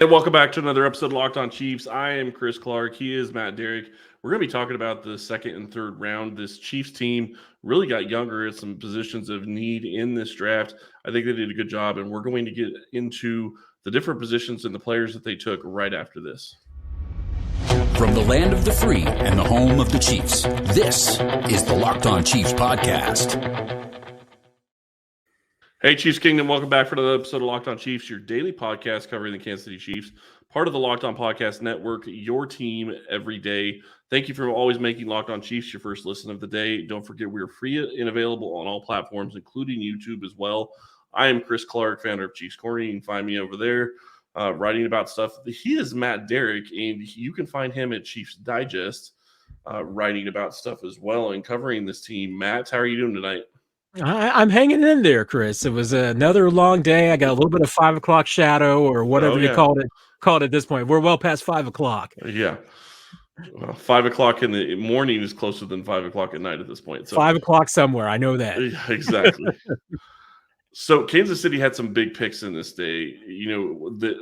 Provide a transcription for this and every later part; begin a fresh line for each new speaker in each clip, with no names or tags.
And welcome back to another episode of Locked On Chiefs. I am Chris Clark. He is Matt Derrick. We're going to be talking about the second and third round. This Chiefs team really got younger at some positions of need in this draft. I think they did a good job, and we're going to get into the different positions and the players that they took right after this.
From the land of the free and the home of the Chiefs, this is the Locked On Chiefs podcast.
Hey, Chiefs Kingdom, welcome back for another episode of Locked On Chiefs, your daily podcast covering the Kansas City Chiefs, part of the Locked On Podcast Network, your team every day. Thank you for always making Locked On Chiefs your first listen of the day. Don't forget we are free and available on all platforms, including YouTube as well. I am Chris Clark, founder of Chiefs Corner. You can find me over there writing about stuff. He is Matt Derrick, and you can find him at Chiefs Digest writing about stuff as well and covering this team. Matt, how are you doing tonight?
I'm hanging in there, Chris. It was another long day. I got a little bit of 5 o'clock shadow or whatever you called it at this point. We're well past 5 o'clock.
Yeah. 5 o'clock in the morning is closer than 5 o'clock at night at this point.
So 5 o'clock somewhere. I know that.
Exactly. So Kansas City had some big picks in this day.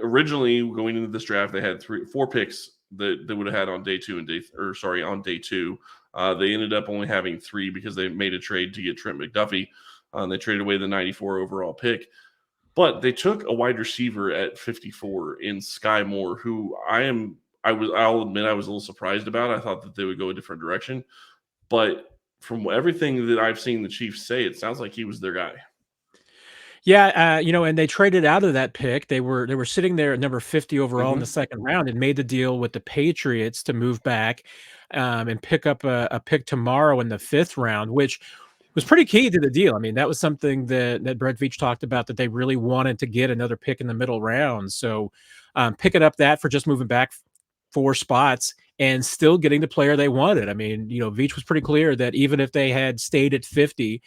Originally going into this draft, they had 4 picks that they would have had on day two on day two. They ended up only having 3 because they made a trade to get Trent McDuffie. They traded away the 94 overall pick. But they took a wide receiver at 54 in Skyy Moore, who I'll admit I was a little surprised about. I thought that they would go a different direction. But from everything that I've seen the Chiefs say, it sounds like he was their guy.
Yeah, and they traded out of that pick. They were sitting there at number 50 overall in the second round and made the deal with the Patriots to move back and pick up a pick tomorrow in the 5th round, which was pretty key to the deal. I mean, that was something that Brett Veach talked about, that they really wanted to get another pick in the middle round. So picking up that for just moving back 4 spots and still getting the player they wanted. I mean, Veach was pretty clear that even if they had stayed at 50,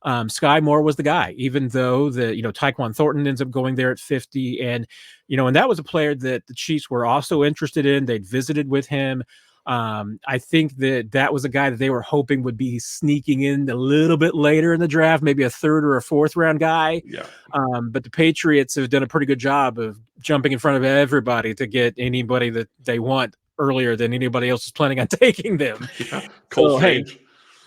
Skyy Moore was the guy, even though Tyquan Thornton ends up going there at 50. And that was a player that the Chiefs were also interested in. They'd visited with him. I think that was a guy that they were hoping would be sneaking in a little bit later in the draft, maybe a 3rd or a 4th round guy.
Yeah.
But the Patriots have done a pretty good job of jumping in front of everybody to get anybody that they want earlier than anybody else is planning on taking them.
Yeah.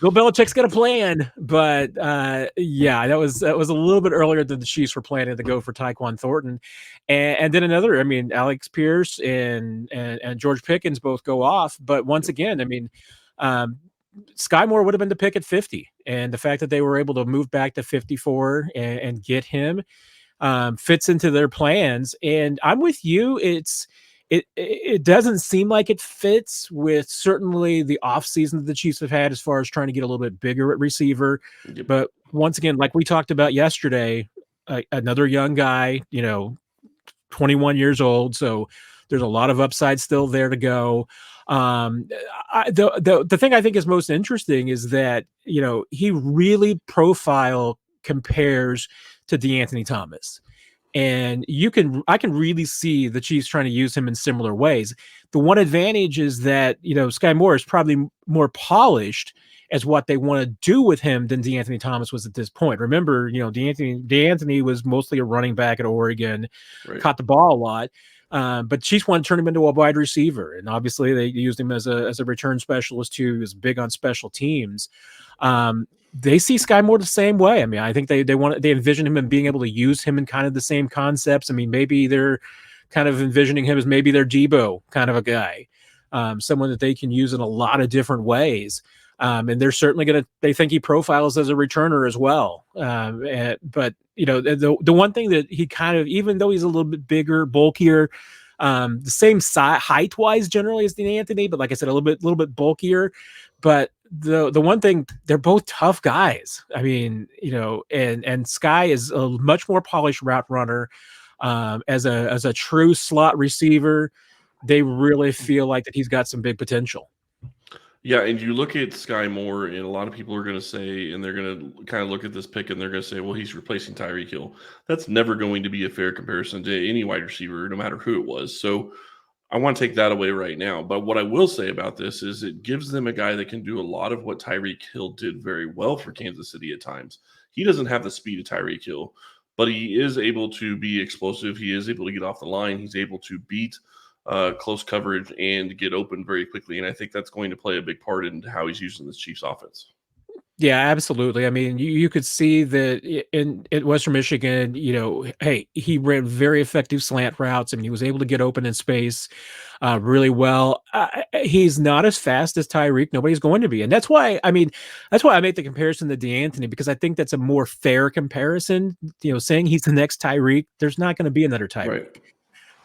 Bill Belichick's got a plan, but that was a little bit earlier than the Chiefs were planning to go for Tyquan Thornton, and then another. I mean, Alex Pierce and George Pickens both go off, but once again, I mean, Skyy Moore would have been the pick at 50, and the fact that they were able to move back to 54 and get him fits into their plans. And I'm with you. It doesn't seem like it fits with certainly the offseason that the Chiefs have had as far as trying to get a little bit bigger at receiver.
Yep.
But once again, like we talked about yesterday, another young guy, 21 years old. So there's a lot of upside still there to go. The thing I think is most interesting is that, he really profile compares to DeAnthony Thomas. And I can really see the Chiefs trying to use him in similar ways. The one advantage is that, Skyy Moore is probably more polished as what they want to do with him than DeAnthony Thomas was at this point. Remember, DeAnthony was mostly a running back at Oregon, right. Caught the ball a lot. But Chiefs want to turn him into a wide receiver. And obviously they used him as a return specialist too. He was big on special teams. They see Skyy Moore the same way. I mean, I think they envision him and being able to use him in kind of the same concepts. I mean, maybe they're kind of envisioning him as maybe their Debo kind of a guy, someone that they can use in a lot of different ways. And they're certainly they think he profiles as a returner as well. But the one thing that he kind of, even though he's a little bit bigger, bulkier, the same size, height wise generally as DeAnthony, but like I said, a little bit bulkier. But the one thing, they're both tough guys. I mean, and Skyy is a much more polished route runner. As a true slot receiver, they really feel like that he's got some big potential.
Yeah, and you look at Skyy Moore, and a lot of people are going to say, and they're going to kind of look at this pick, and they're going to say, well, he's replacing Tyreek Hill. That's never going to be a fair comparison to any wide receiver, no matter who it was. So I want to take that away right now. But what I will say about this is it gives them a guy that can do a lot of what Tyreek Hill did very well for Kansas City at times. He doesn't have the speed of Tyreek Hill, but he is able to be explosive. He is able to get off the line. He's able to beat close coverage and get open very quickly. And I think that's going to play a big part in how he's using this Chiefs offense.
Yeah, absolutely. I mean, you could see that in Western Michigan, hey, he ran very effective slant routes. I mean, he was able to get open in space really well. He's not as fast as Tyreek. Nobody's going to be. And that's why I make the comparison to DeAnthony, because I think that's a more fair comparison. Saying he's the next Tyreek, there's not going to be another Tyreek.
Right.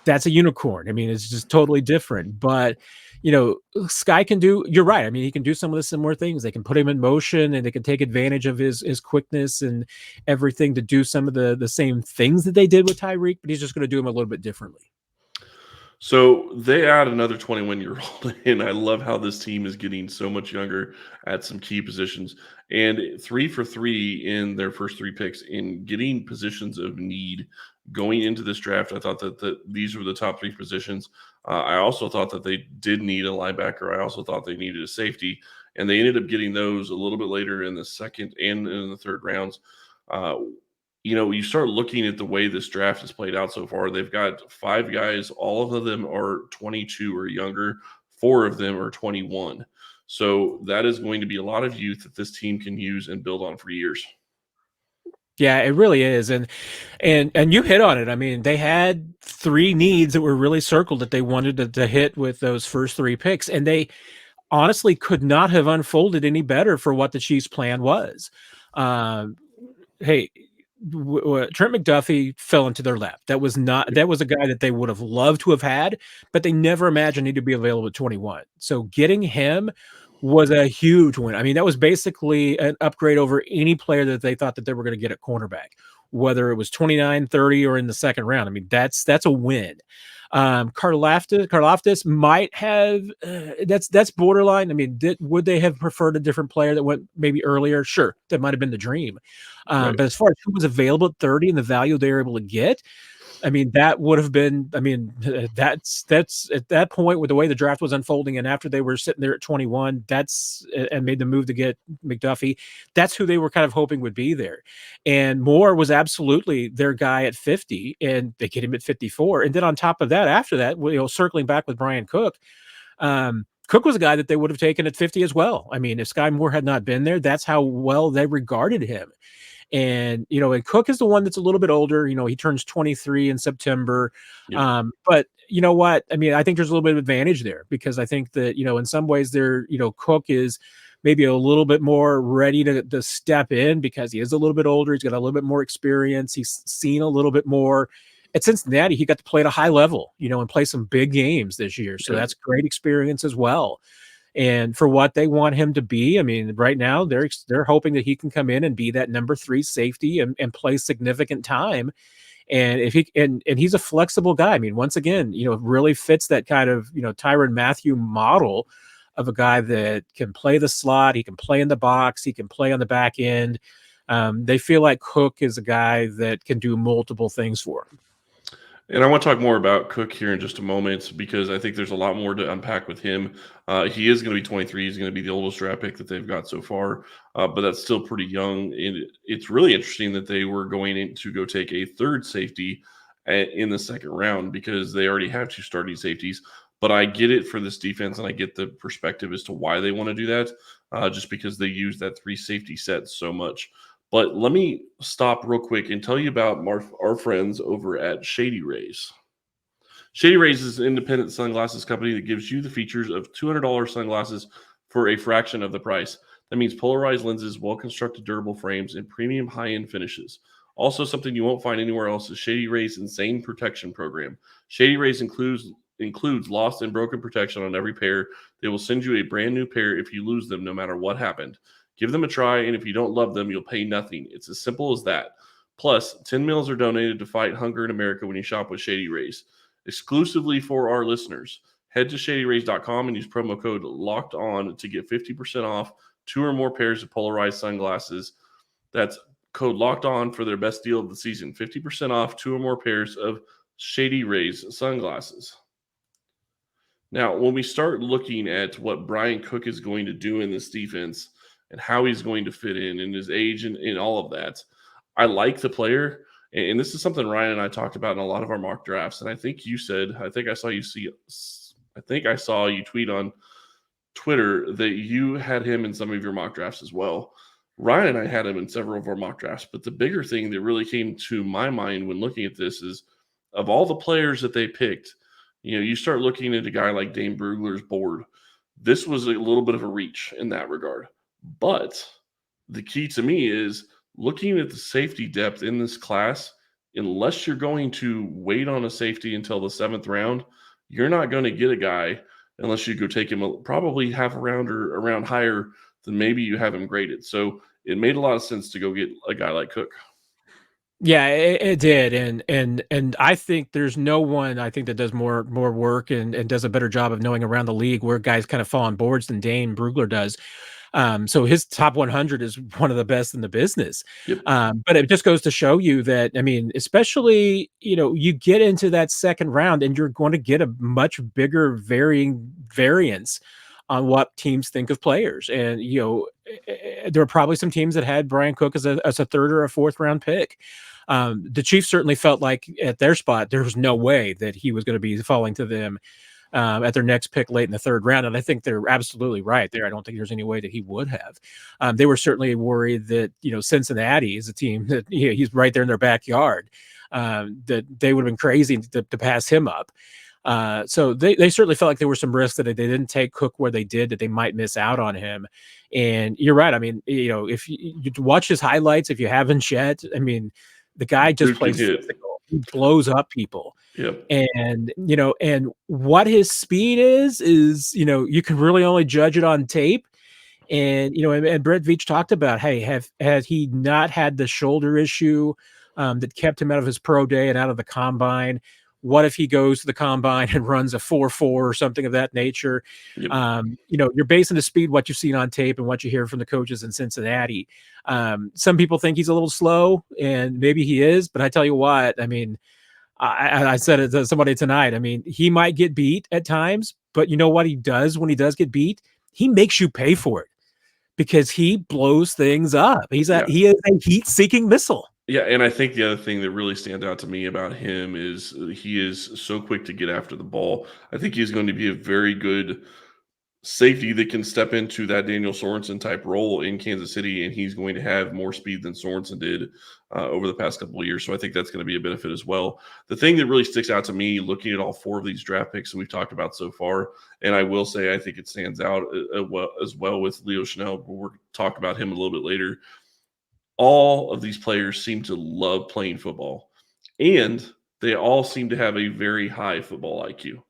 That's a unicorn. I mean, it's just totally different. But Skyy can do. You're right. I mean, he can do some of the similar things. They can put him in motion, and they can take advantage of his quickness and everything to do some of the same things that they did with Tyreek. But he's just going to do them a little bit differently.
So they add another 21-year-old, and I love how this team is getting so much younger at some key positions. And 3 for 3 in their first 3 picks in getting positions of need going into this draft. I thought that these were the top 3 positions. I also thought that they did need a linebacker. I also thought they needed a safety, and they ended up getting those a little bit later in the second and in the third rounds. You start looking at the way this draft has played out so far. They've got 5 guys. All of them are 22 or younger. 4 of them are 21. So that is going to be a lot of youth that this team can use and build on for years.
Yeah, it really is. And you hit on it. I mean, they had 3 needs that were really circled that they wanted to hit with those first 3 picks. And they honestly could not have unfolded any better for what the Chiefs' plan was. Hey, Trent McDuffie fell into their lap. That was a guy that they would have loved to have had, but they never imagined he'd be available at 21. So getting him was a huge win. I mean, that was basically an upgrade over any player that they thought that they were going to get at cornerback, whether it was 29, 30, or in the second round. I mean, that's a win. Karlaftis might have that's borderline. I mean, would they have preferred a different player that went maybe earlier? Sure, that might have been the dream.
Right.
But as far as who was available at 30 and the value they were able to get, I mean, that would have been. I mean, that's at that point with the way the draft was unfolding, and after they were sitting there at 21, and made the move to get McDuffie. That's who they were kind of hoping would be there. And Moore was absolutely their guy at 50, and they get him at 54. And then on top of that, after that, circling back with Bryan Cook. Cook was a guy that they would have taken at 50 as well. I mean, if Skyy Moore had not been there, that's how well they regarded him. And, and Cook is the one that's a little bit older. He turns 23 in September.
Yep.
But you know what? I mean, I think there's a little bit of advantage there because I think that, in some ways Cook is maybe a little bit more ready to step in because he is a little bit older. He's got a little bit more experience. He's seen a little bit more. At Cincinnati, he got to play at a high level, and play some big games this year. So that's great experience as well. And for what they want him to be, I mean, right now they're hoping that he can come in and be that number 3 safety and play significant time. And if he and he's a flexible guy. I mean, once again, really fits that kind of Tyrann Mathieu model of a guy that can play the slot, he can play in the box, he can play on the back end. They feel like Cook is a guy that can do multiple things for him.
And I want to talk more about Cook here in just a moment because I think there's a lot more to unpack with him. He is going to be 23. He's going to be the oldest draft pick that they've got so far, but that's still pretty young. And it's really interesting that they were going in to go take a 3rd safety in the 2nd round because they already have 2 starting safeties. But I get it for this defense, and I get the perspective as to why they want to do that, just because they use that 3 safety set so much. But let me stop real quick and tell you about our friends over at Shady Rays. Shady Rays is an independent sunglasses company that gives you the features of $200 sunglasses for a fraction of the price. That means polarized lenses, well-constructed durable frames, and premium high-end finishes. Also, something you won't find anywhere else is Shady Rays' Insane Protection Program. Shady Rays includes lost and broken protection on every pair. They will send you a brand new pair if you lose them, no matter what happened. Give them a try, and if you don't love them, you'll pay nothing. It's as simple as that. Plus, 10 meals are donated to fight hunger in America when you shop with Shady Rays. Exclusively for our listeners, head to shadyrays.com and use promo code LOCKEDON to get 50% off 2 or more pairs of polarized sunglasses. That's code LOCKEDON for their best deal of the season. 50% off 2 or more pairs of Shady Rays sunglasses. Now, when we start looking at what Bryan Cook is going to do in this defense, and how he's going to fit in and his age and all of that. I like the player, And this is something Ryan and I talked about in a lot of our mock drafts. And I think I saw you tweet on Twitter that you had him in some of your mock drafts as well. Ryan and I had him in several of our mock drafts, but the bigger thing that really came to my mind when looking at this is, of all the players that they picked, you start looking at a guy like Dane Brugler's board. This was a little bit of a reach in that regard. But the key to me is looking at the safety depth in this class. Unless you're going to wait on a safety until the 7th round, you're not going to get a guy unless you go take him probably half a round or a round higher than maybe you have him graded. So it made a lot of sense to go get a guy like Cook.
Yeah, it did, and I think there's no one I think that does more work and does a better job of knowing around the league where guys kind of fall on boards than Dane Brugler does. So his top 100 is one of the best in the business.
Yep.
But it just goes to show you that, I mean, especially, you get into that second round and you're going to get a much bigger variance on what teams think of players. And, there are probably some teams that had Bryan Cook as a 3rd or a 4th round pick. The Chiefs certainly felt like at their spot, there was no way that he was going to be falling to them at their next pick late in the 3rd round. And I think they're absolutely right there. I don't think there's any way that he would have. They were certainly worried that, Cincinnati is a team that he's right there in their backyard, that they would have been crazy to pass him up. So they certainly felt like there were some risks that they didn't take Cook where they did, that they might miss out on him. And you're right. I mean, if you watch his highlights, if you haven't yet, I mean, the guy just plays physical. He blows up people.
Yep.
And, and what his speed is, you can really only judge it on tape. And, and Brett Veach talked about, hey, had he not had the shoulder issue that kept him out of his pro day and out of the combine, what if he goes to the combine and runs a 4.4 or something of that nature? Yep. You're basing the speed, what you've seen on tape and what you hear from the coaches in Cincinnati. Some people think he's a little slow, and maybe he is, but I tell you what, I mean, I said it to somebody tonight. I mean, he might get beat at times, but you know what he does when he does get beat? He makes you pay for it because he blows things up. He is a heat-seeking missile.
Yeah, and I think the other thing that really stands out to me about him is he is so quick to get after the ball. I think he's going to be a very good safety that can step into that Daniel Sorensen type role in Kansas City, and he's going to have more speed than Sorensen did over the past couple of years. So I think that's going to be a benefit as well. The thing that really sticks out to me looking at all 4 of these draft picks that we've talked about so far, and I will say I think it stands out as well with Leo Chenal. We'll talk about him a little bit later. All of these players seem to love playing football, and they all seem to have a very high football IQ.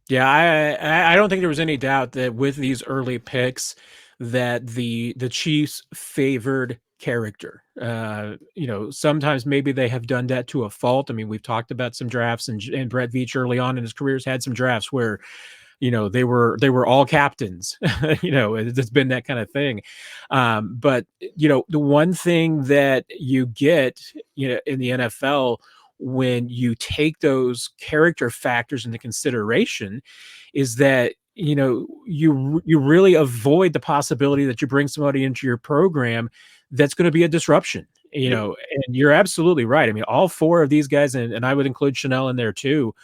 Yeah, I don't think there was any doubt that with these early picks that the Chiefs favored character. Sometimes maybe they have done that to a fault. I mean, we've talked about some drafts, and Brett Veach early on in his career has had some drafts where they were all captains. It's been that kind of thing. But the one thing that you get, in the NFL when you take those character factors into consideration is that, you really avoid the possibility that you bring somebody into your program that's going to be a disruption. And you're absolutely right. I mean, all 4 of these guys, and I would include Chenal in there too.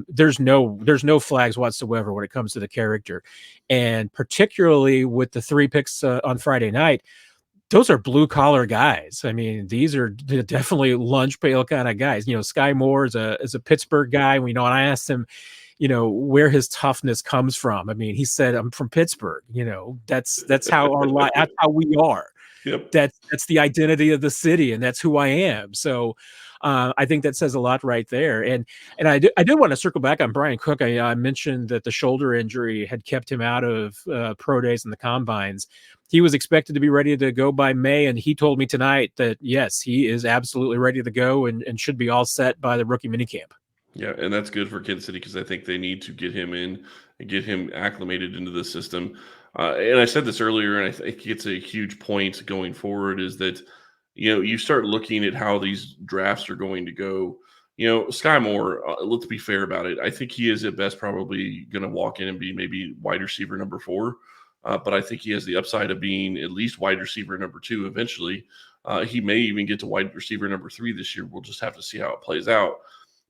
There's no flags whatsoever when it comes to the character, and particularly with the 3 picks on Friday night, those are blue collar guys. I mean, these are definitely lunch pail kind of guys. Skyy Moore is a Pittsburgh guy. And I asked him, where his toughness comes from. I mean, he said, "I'm from Pittsburgh." That's how that's how we are.
Yep.
That's the identity of the city, and that's who I am. So I think that says a lot right there. And I did want to circle back on Bryan Cook. I mentioned that the shoulder injury had kept him out of pro days and the combines. He was expected to be ready to go by May, and he told me tonight that, yes, he is absolutely ready to go and should be all set by the rookie minicamp.
Yeah, and that's good for Kansas City because I think they need to get him in and get him acclimated into the system. And I said this earlier, and I think it's a huge point going forward is that, you start looking at how these drafts are going to go. Skyy Moore, let's be fair about it. I think he is at best probably going to walk in and be maybe wide receiver number 4. But I think he has the upside of being at least wide receiver number 2 eventually. He may even get to wide receiver number 3 this year. We'll just have to see how it plays out.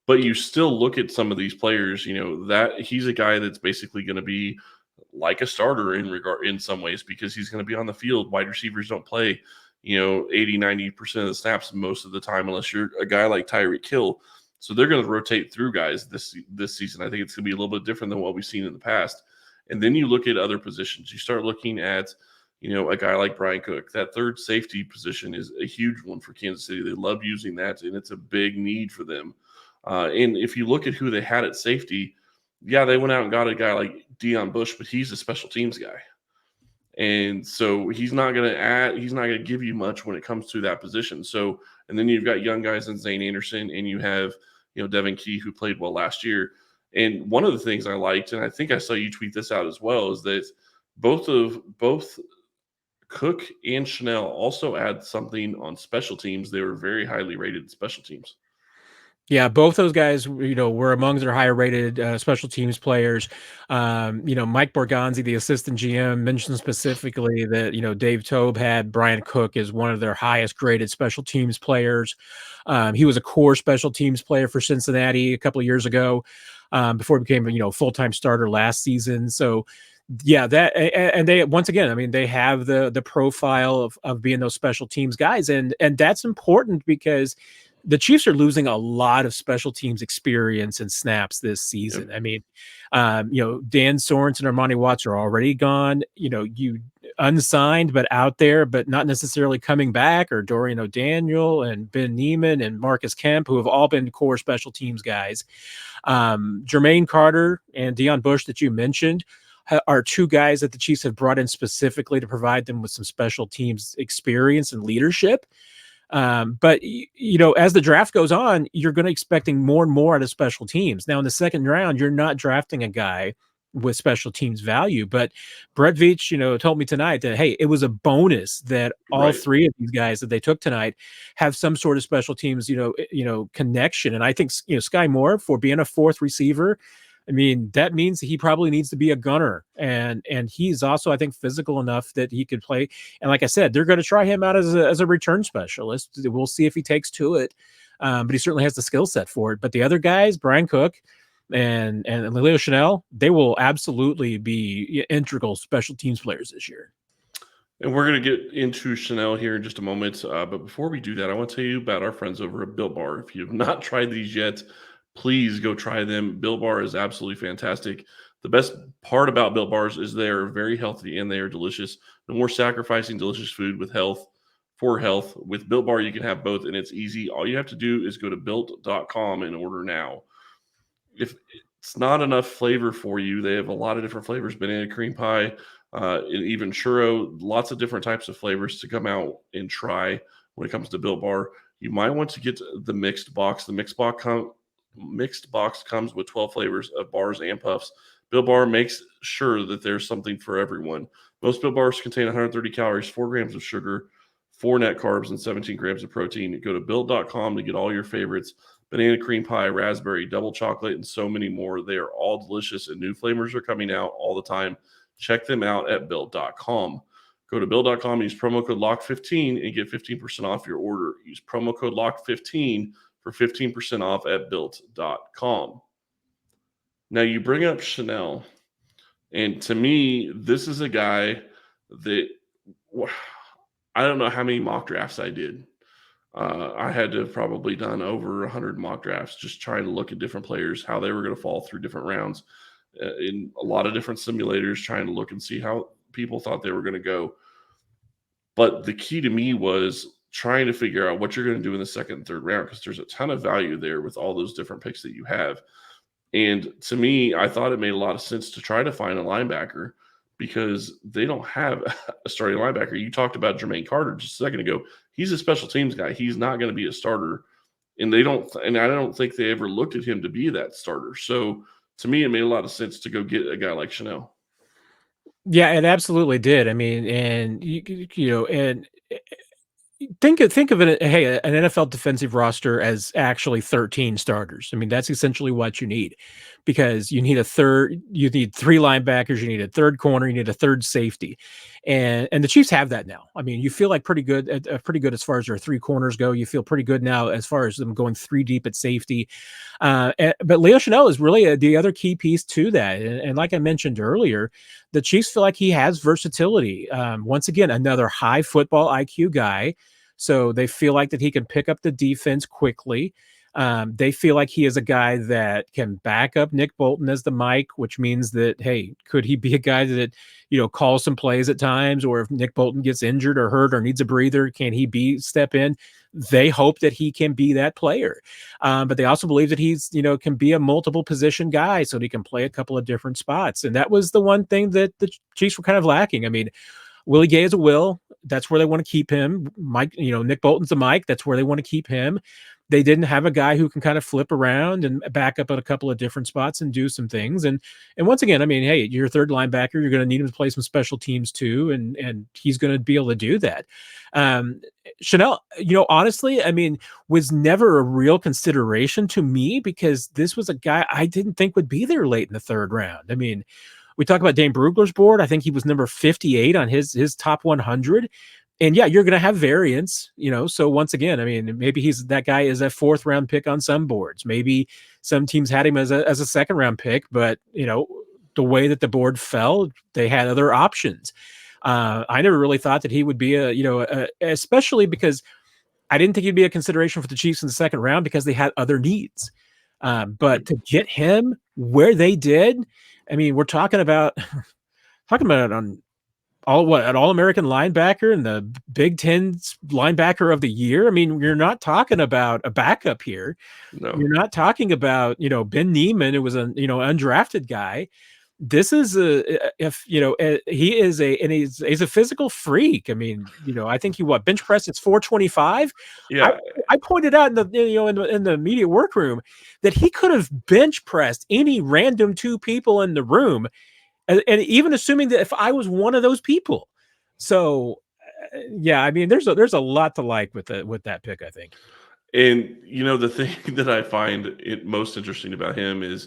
But you still look at some of these players, that he's a guy that's basically going to be like a starter in some ways, because he's going to be on the field. Wide receivers don't play, 80-90% of the snaps most of the time, unless you're a guy like Tyreek Hill. So they're going to rotate through guys this season. I think it's going to be a little bit different than what we've seen in the past. And then you look at other positions. You start looking at, a guy like Bryan Cook. That third safety position is a huge one for Kansas City. They love using that, and it's a big need for them. And if you look at who they had at safety, yeah, they went out and got a guy like Deion Bush, but he's a special teams guy. And so he's not going to give you much when it comes to that position. So, and then you've got young guys in Zane Anderson, and you have, Devin Key, who played well last year. And one of the things I liked, and I think I saw you tweet this out as well, is that both Cook and Chenal also add something on special teams. They were very highly rated special teams.
Yeah, both those guys, were among their higher rated special teams players. Mike Borgonzi, the assistant GM, mentioned specifically that, Dave Tobe had Bryan Cook as one of their highest graded special teams players. He was a core special teams player for Cincinnati a couple of years ago, before he became a full-time starter last season. So yeah, that, and they, once again, I mean, they have the profile of being those special teams guys. And that's important because the Chiefs are losing a lot of special teams experience and snaps this season. Yep. I mean, Dan Sorensen and Armani Watts are already gone, you unsigned, but out there, but not necessarily coming back, or Dorian O'Daniel and Ben Neiman and Marcus Kemp, who have all been core special teams guys. Jermaine Carter and Deion Bush that you mentioned are two guys that the Chiefs have brought in specifically to provide them with some special teams experience and leadership. But as the draft goes on, you're going to expecting more and more out of special teams. Now in the second round, you're not drafting a guy with special teams value, but Brett Veach, told me tonight that, hey, it was a bonus that all three of these guys that they took tonight have some sort of special teams, connection. And I think, Skyy Moore, for being a fourth receiver, I mean, that means he probably needs to be a gunner, and he's also, I think, physical enough that he could play. And like I said, they're going to try him out as a return specialist. We'll see if he takes to it, but he certainly has the skill set for it. But the other guys, Bryan Cook and Leo Chenal, they will absolutely be integral special teams players this year.
And we're going to get into Chenal here in just a moment. But before we do that, I want to tell you about our friends over at Built Bar. If you have not tried these yet, please go try them. Built Bar is absolutely fantastic. The best part about Built Bars is they are very healthy and they are delicious. No more sacrificing delicious food for health. With Built Bar, you can have both, and it's easy. All you have to do is go to built.com and order now. If it's not enough flavor for you, they have a lot of different flavors: banana cream pie, and even churro. Lots of different types of flavors to come out and try when it comes to Built Bar. You might want to get the mixed box. The mixed box comes with 12 flavors of bars and puffs. Built Bar makes sure that there's something for everyone. Most Built Bars contain 130 calories, 4 grams of sugar, 4 net carbs, and 17 grams of protein. Go to built.com to get all your favorites: banana cream pie, raspberry, double chocolate, and so many more. They are all delicious, and new flavors are coming out all the time. Check them out at built.com. Go to built.com, use promo code LOCK15 and get 15% off your order. Use promo code LOCK15 for 15% off at built.com. Now, you bring up Chenal, and to me, this is a guy that I don't know how many mock drafts I did. I had to have probably done over 100 mock drafts, just trying to look at different players, how they were going to fall through different rounds, in a lot of different simulators, trying to look and see how people thought they were going to go. But the key to me was trying to figure out what you're going to do in the second and third round, because there's a ton of value there with all those different picks that you have. And to me, I thought it made a lot of sense to try to find a linebacker, because they don't have a starting linebacker. You talked about Jermaine Carter just a second ago. He's a special teams guy. He's not going to be a starter. And I don't think they ever looked at him to be that starter. So to me, it made a lot of sense to go get a guy like Chenal.
Yeah, it absolutely did. I mean, and and think of it, hey, an NFL defensive roster as actually 13 starters. I mean, that's essentially what you need. because you need you need 3 linebackers, you need a third corner, you need a third safety. And the Chiefs have that now. I mean, you feel like pretty good as far as their 3 corners go. You feel pretty good now as far as them going 3 deep at safety. But Leo Chenal is really the other key piece to that. And like I mentioned earlier, the Chiefs feel like he has versatility. Once again, another high football IQ guy. So they feel like that he can pick up the defense quickly. They feel like he is a guy that can back up Nick Bolton as the Mike, which means that, hey, could he be a guy that, calls some plays at times, or if Nick Bolton gets injured or hurt or needs a breather, can he step in? They hope that he can be that player. But they also believe that he's, can be a multiple position guy, so that he can play a couple of different spots. And that was the one thing that the Chiefs were kind of lacking. I mean, Willie Gay is a Will. That's where they want to keep him. Mike, Nick Bolton's a Mike. That's where they want to keep him. They didn't have a guy who can kind of flip around and back up at a couple of different spots and do some things. And once again, I mean, hey, you're a third linebacker. You're going to need him to play some special teams too, and he's going to be able to do that. Chenal, honestly, I mean, was never a real consideration to me, because this was a guy I didn't think would be there late in the 3rd round. I mean, we talk about Dane Brugler's board. I think he was number 58 on his top 100. And yeah, you're going to have variance, so once again, I mean, maybe that guy is a 4th round pick on some boards. Maybe some teams had him as a 2nd round pick, but the way that the board fell, they had other options. I never really thought that he would be especially because I didn't think he'd be a consideration for the Chiefs in the 2nd round, because they had other needs. But to get him where they did, I mean, we're talking about on an All-American linebacker and the Big Ten's linebacker of the year. I mean, you're not talking about a backup here.
No.
You're not talking about, Ben Neiman, who was undrafted guy. This is he is he's a physical freak. I mean, I think bench press, it's 425.
Yeah.
I pointed out in the media workroom that he could have bench pressed any random 2 people in the room. And even assuming that if I was one of those people. So, yeah, I mean, there's a lot to like with that pick, I think.
And, the thing that I find it most interesting about him is,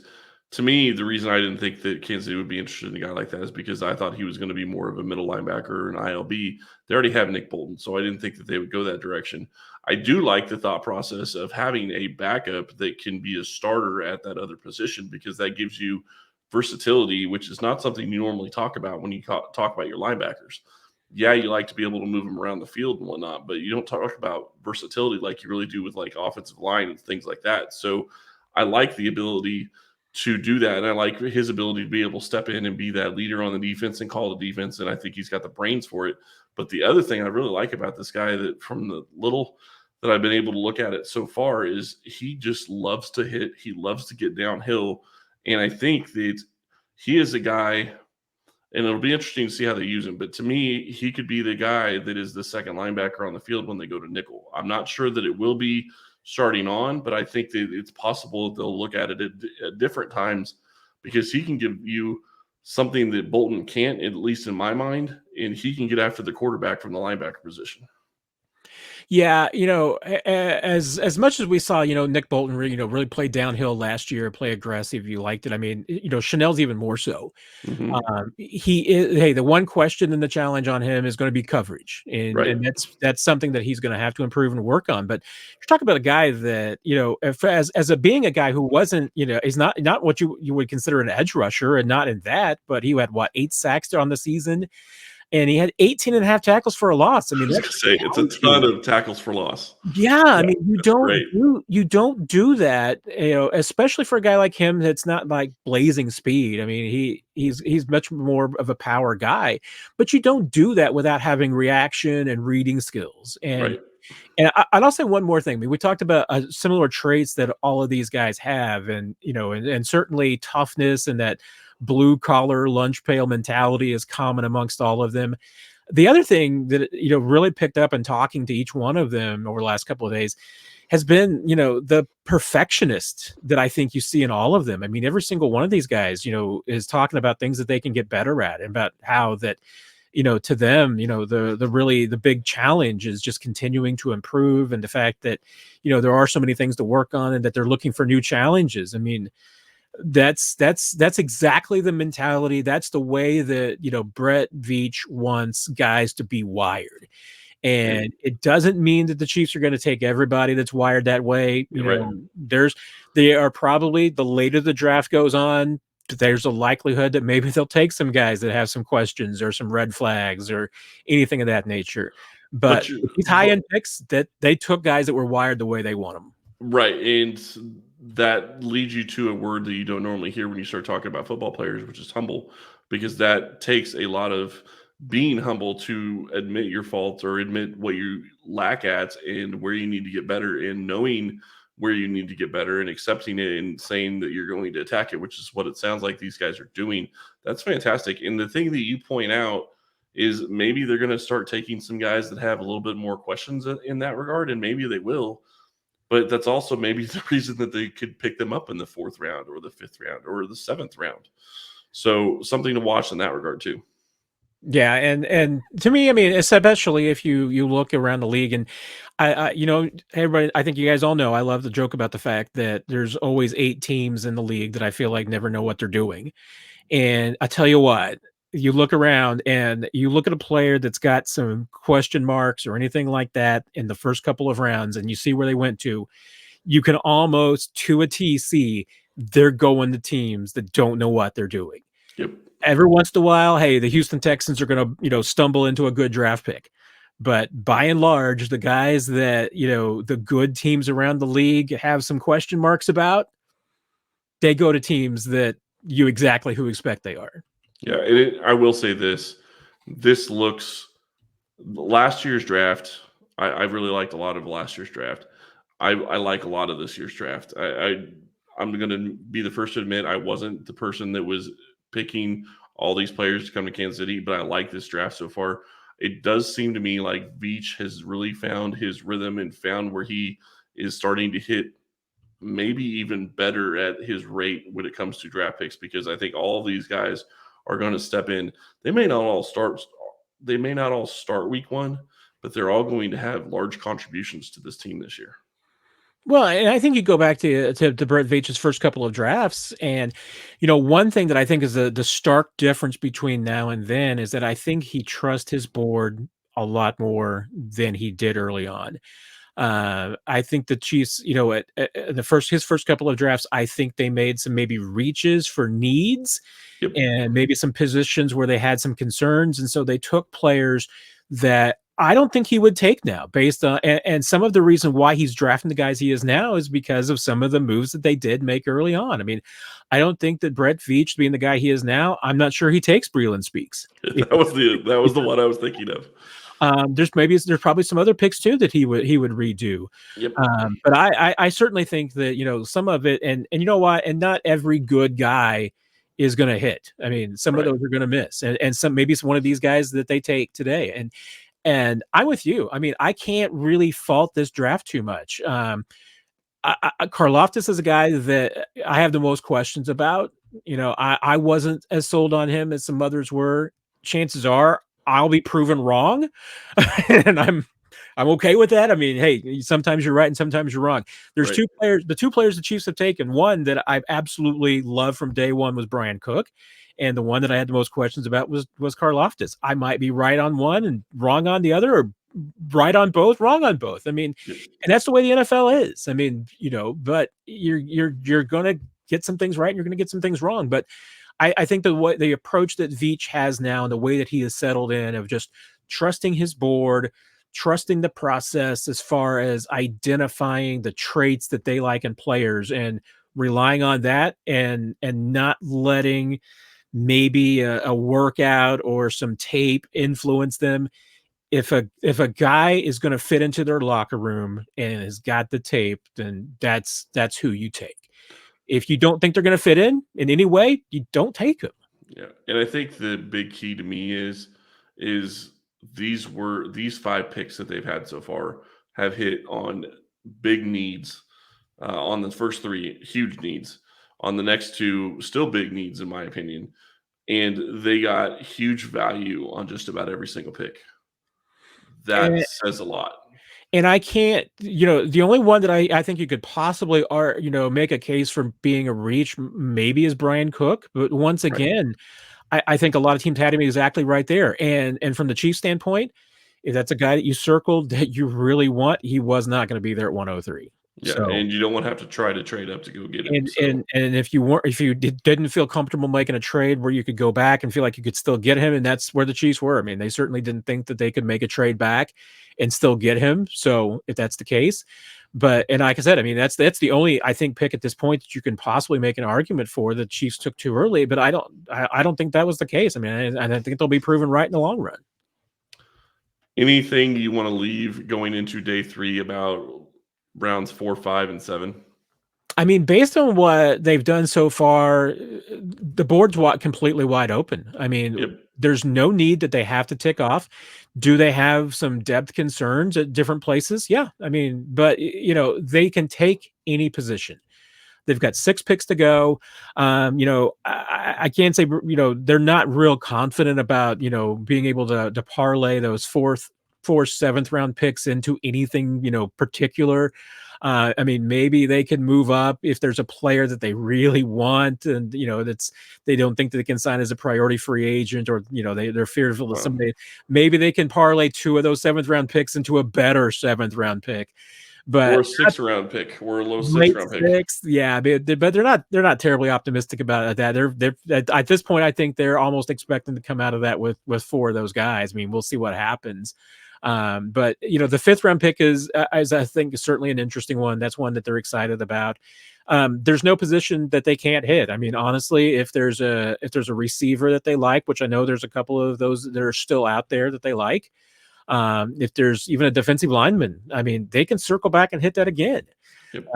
to me, the reason I didn't think that Kansas City would be interested in a guy like that is because I thought he was going to be more of a middle linebacker or an ILB. They already have Nick Bolton, so I didn't think that they would go that direction. I do like the thought process of having a backup that can be a starter at that other position, because that gives you versatility, which is not something you normally talk about when you talk about your linebackers. Yeah, you like to be able to move them around the field and whatnot, but you don't talk about versatility like you really do with like offensive line and things like that. So I like the ability to do that. And I like his ability to be able to step in and be that leader on the defense and call the defense. And I think he's got the brains for it. But the other thing I really like about this guy, that from the little that I've been able to look at it so far, is he just loves to hit. He loves to get downhill. And I think that he is a guy, and it'll be interesting to see how they use him. But to me, he could be the guy that is the 2nd linebacker on the field when they go to nickel. I'm not sure that it will be starting on, but I think that it's possible that they'll look at it at different times, because he can give you something that Bolton can't, at least in my mind, and he can get after the quarterback from the linebacker position.
Yeah, as much as we saw, Nick Bolton, really play downhill last year, play aggressive, you liked it. I mean, Chenal's even more so.
Mm-hmm.
He is. Hey, the one question and the challenge on him is going to be coverage, and,
Right.
and that's something that he's going to have to improve and work on. But you're talking about a guy that being a guy who wasn't, is not what you would consider an edge rusher, and not in that, but he had 8 sacks on the season. And he had 18 and a half tackles for a loss. I mean,
it's a ton of tackles for loss.
Yeah, I mean, you don't do that, especially for a guy like him that's not like blazing speed. I mean, he's much more of a power guy, but you don't do that without having reaction and reading skills. And
Right.
And I'll say one more thing. I mean, we talked about similar traits that all of these guys have, and and certainly toughness and that blue collar lunch pail mentality is common amongst all of them. The other thing that really picked up in talking to each one of them over the last couple of days has been the perfectionist that I think you see in all of them. I mean, every single one of these guys is talking about things that they can get better at, and about how that to them, the big challenge is just continuing to improve, and the fact that, there are so many things to work on, and that they're looking for new challenges. I mean, That's exactly the mentality. That's the way that, Brett Veach wants guys to be wired.
Yep.
And it doesn't mean that the Chiefs are going to take everybody that's wired that way.
Right.
They are probably, the later the draft goes on, there's a likelihood that maybe they'll take some guys that have some questions or some red flags or anything of that nature. But these high end picks, that they took guys that were wired the way they want them.
Right. And that leads you to a word that you don't normally hear when you start talking about football players, which is humble, because that takes a lot of being humble to admit your faults or admit what you lack at and where you need to get better, and knowing where you need to get better and accepting it and saying that you're going to attack it, which is what it sounds like these guys are doing. That's fantastic. And the thing that you point out is maybe they're going to start taking some guys that have a little bit more questions in that regard, and maybe they will. But that's also maybe the reason that they could pick them up in the 4th round or the 5th round or the 7th round. So something to watch in that regard too.
Yeah, and to me, I mean, especially if you look around the league, and I everybody, I think you guys all know, I love to joke about the fact that there's always 8 teams in the league that I feel like never know what they're doing. And I tell you what, you look around and you look at a player that's got some question marks or anything like that in the first couple of rounds, and you see where they went to, you can almost to a T see they're going to teams that don't know what they're doing.
Yep.
Every once in a while, hey, the Houston Texans are going to, stumble into a good draft pick. But by and large, the guys that, the good teams around the league have some question marks about, they go to teams that you exactly who expect they are.
Yeah, and I will say this. This looks last year's draft. I really liked a lot of last year's draft. I like a lot of this year's draft. I'm going to be the first to admit I wasn't the person that was picking all these players to come to Kansas City, but I like this draft so far. It does seem to me like Veach has really found his rhythm and found where he is starting to hit maybe even better at his rate when it comes to draft picks, because I think all of these guys are going to step in. They may not all start week 1, but they're all going to have large contributions to this team this year.
Well, and I think you go back to Brett Veach's first couple of drafts, and one thing that I think is the stark difference between now and then is that I think he trusts his board a lot more than he did early on. I think the Chiefs, at his first couple of drafts, I think they made some maybe reaches for needs,
Yep.
and maybe some positions where they had some concerns, and so they took players that I don't think he would take now, based on and some of the reason why he's drafting the guys he is now is because of some of the moves that they did make early on. I mean, I don't think that Brett Veach, being the guy he is now, I'm not sure he takes Breeland Speaks.
That was the one I was thinking of.
There's probably some other picks too that he would redo.
Yep.
But I certainly think that some of it, and you know what, and not every good guy is going to hit. I mean, some of those are going to miss, and some, maybe it's one of these guys that they take today. And I'm with you. I mean, I can't really fault this draft too much. Karlaftis is a guy that I have the most questions about. I wasn't as sold on him as some others were. Chances are I'll be proven wrong, and I'm okay with that. I mean, hey, sometimes you're right and sometimes you're wrong. There's 2 players. The 2 players the Chiefs have taken, one that I've absolutely loved from day one was Bryan Cook, and the one that I had the most questions about was Karlaftis. I might be right on one and wrong on the other, or right on both, wrong on both. I mean, and that's the way the NFL is. I mean, but you're gonna get some things right and you're gonna get some things wrong. But I think the approach that Veach has now, and the way that he has settled in, of just trusting his board, trusting the process as far as identifying the traits that they like in players and relying on that, and not letting maybe a workout or some tape influence them. If a guy is going to fit into their locker room and has got the tape, then that's who you take. If you don't think they're going to fit in any way, you don't take them.
Yeah, and I think the big key to me is these 5 picks that they've had so far have hit on big needs. On the first 3, huge needs. On the next 2, still big needs in my opinion, and they got huge value on just about every single pick. That says a lot.
And I can't, the only one that I think you could possibly make a case for being a reach maybe is Bryan Cook. But once
Right.
again, I think a lot of teams had him exactly right there. And from the Chiefs standpoint, if that's a guy that you circled that you really want, he was not going to be there at 103.
Yeah,
So
and you don't want to have to try to trade up to go get him.
and
So
if you didn't feel comfortable making a trade where you could go back and feel like you could still get him, and that's where the Chiefs were. I mean, they certainly didn't think that they could make a trade back and still get him. So if that's the case, and like I said, I mean that's the only I think pick at this point that you can possibly make an argument for the Chiefs took too early. But I don't think that was the case. I mean, I think they'll be proven right in the long run.
anything you want to leave going into day 3 about rounds 4, 5, and 7?
I mean, based on what they've done so far, the board's completely wide open. I mean,
Yep.
there's no need that they have to tick off. Do they have some depth concerns at different places? Yeah. I mean, but they can take any position. They've got 6 picks to go. I can't say, they're not real confident about, being able to parlay those 4th, 7th round picks into anything, particular. I mean, maybe they can move up if there's a player that they really want, and they don't think that they can sign as a priority free agent, or they're fearful of somebody. Maybe they can parlay 2 of those 7th round picks into a better 7th round pick. But
or a 6th round pick, or a low 6th round pick.
6, yeah, but they're not terribly optimistic about that. They're at this point, I think they're almost expecting to come out of that with 4 of those guys. I mean, we'll see what happens. But the 5th round pick is I think certainly an interesting one. That's one that they're excited about. There's no position that they can't hit. I mean, honestly, if there's a receiver that they like, which I know there's a couple of those that are still out there that they like. If there's even a defensive lineman, I mean, they can circle back and hit that again.
Yep.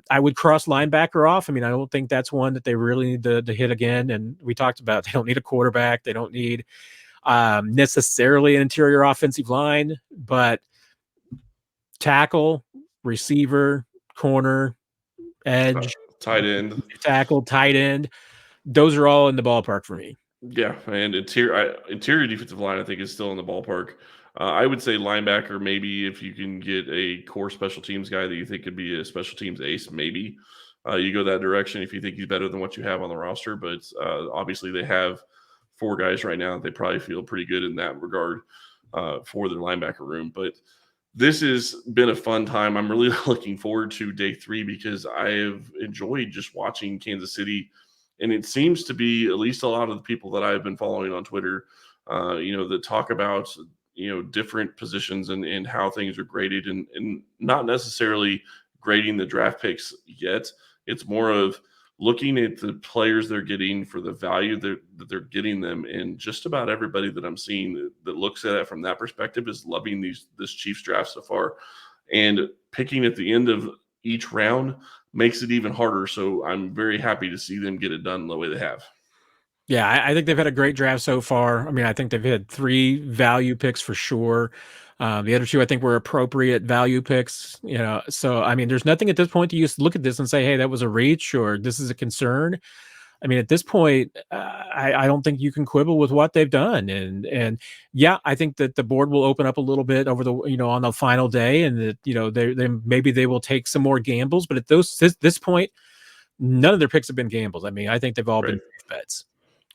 I would cross linebacker off. I mean, I don't think that's one that they really need to hit again. And we talked about they don't need a quarterback. They don't need necessarily an interior offensive line, but tackle, receiver, corner, edge,
tight end,
tackle, tight end. Those are all in the ballpark for me.
Yeah, and interior defensive line, I think, is still in the ballpark. I would say linebacker, maybe if you can get a core special teams guy that you think could be a special teams ace, maybe you go that direction if you think he's better than what you have on the roster. But obviously they have 4 guys right now. They probably feel pretty good in that regard for their linebacker room. But this has been a fun time. I'm really looking forward to day 3 because I have enjoyed just watching Kansas City. And it seems to be at least a lot of the people that I've been following on Twitter, that talk about, different positions and how things are graded, and not necessarily grading the draft picks yet. It's more of looking at the players they're getting for the value that they're getting them. And just about everybody that I'm seeing that looks at it from that perspective is loving this Chiefs draft so far. And picking at the end of each round makes it even harder. So I'm very happy to see them get it done the way they have.
Yeah, I think they've had a great draft so far. I mean, I think they've had 3 value picks for sure. The other 2, I think, were appropriate value picks. So I mean, there's nothing at this point to look at this and say, "Hey, that was a reach," or "This is a concern." I mean, at this point, I don't think you can quibble with what they've done. And yeah, I think that the board will open up a little bit over the on the final day, and that they maybe they will take some more gambles. But at this point, none of their picks have been gambles. I mean, I think they've all been safe bets.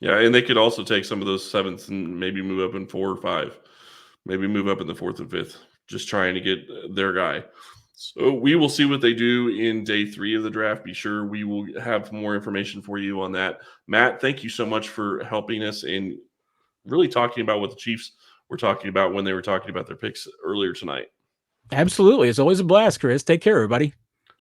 Yeah, and they could also take some of those 7th and maybe move up in 4 or 5, maybe move up in the 4th and 5th, just trying to get their guy. So we will see what they do in day 3 of the draft. Be sure we will have more information for you on that. Matt, thank you so much for helping us and really talking about what the Chiefs were talking about when they were talking about their picks earlier tonight.
Absolutely. It's always a blast, Chris. Take care, everybody.